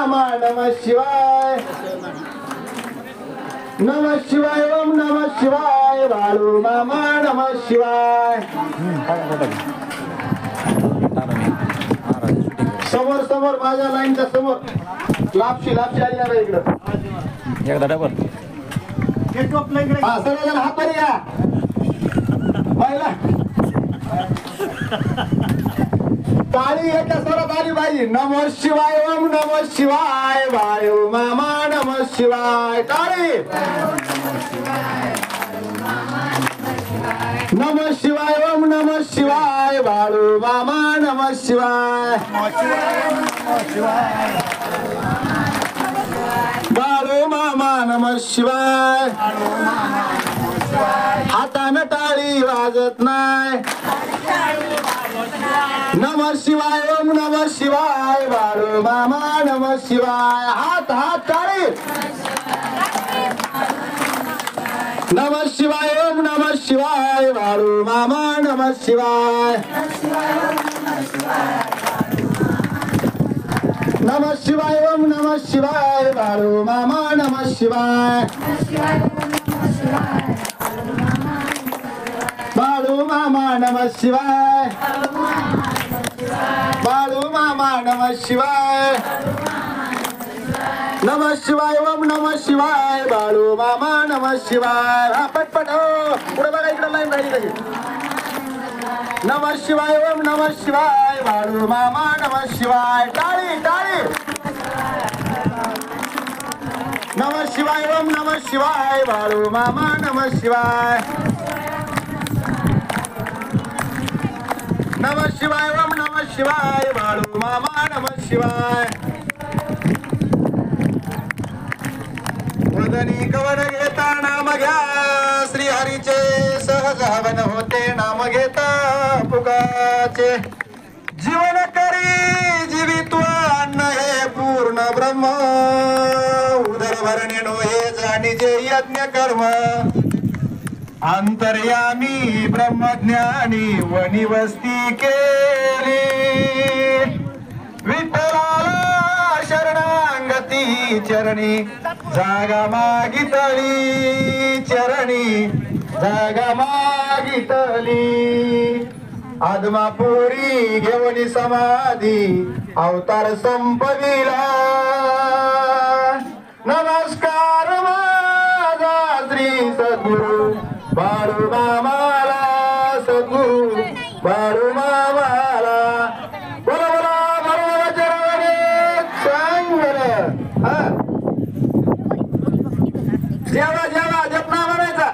मामा नमः शिवाय नमः शिवाय ओम नमः शिवाय बाळू मामा नमः शिवाय समोर समोर माझ्या लाईनच्या समोर लापशी लापशी आली ना इकडं एकदा डबल हा सर्वजण हाताने या पहिला टाळी एका स्वरात आली पाहिजे नमः शिवाय ओम नमः शिवाय बाळू मामा नमः शिवाय टाळी नमः शिवाय ओम नमः शिवाय बाळू मामा नमः शिवाय बाळू मामा नमः शिवाय हातानं टाळी वाजत नाही नमः शिवाय ओम नमः शिवाय बाळू मामा नमः शिवाय हात हात टाळी नमः शिवाय ओम नमः शिवाय बाळू मामा नमः शिवाय नमः शिवाय ओम नमः शिवाय बाळू मामा नमः शिवाय बाळू मामा नमः शिवाय बाळू मामा नमः शिवाय नमः शिवाय ओम नमः शिवाय बाळू मामा नमः शिवाय हा पटपट हो पुढे बघा इकडे लाईन राहिली कशी नमः शिवाय ओम नमः शिवाय बाळू मामा नमः शिवाय टाळी टाळी नमः शिवाय ओम नमः शिवाय बाळू मामा नमः शिवाय नमः शिवाय ओम नमः शिवाय बाळू मामा नमः शिवाय वदनी कवन घेता नाम घ्या श्री हरीचे सहज हवन होते नाम घेता पुकाचे जीवन करी जीवित्व अन्न हे पूर्ण ब्रह्म उदर भरणे नो हे जाणीजे यज्ञ कर्म अंतर्यामी ब्रह्मज्ञानी वनी वस्ती केली विठ्ठलाला शरणांगती चरणी जागा मागितली चरणी जागा मागितली आदमापुरी घेवनी समाधी अवतार संपविला नमस्कार माझा श्री सद्गुरु बाळू मामाला सद्गुरु बाळू मामाला बोला बोला बाळूमामा चरणी चांगलं हा जेवा जेवा जपना म्हणायचा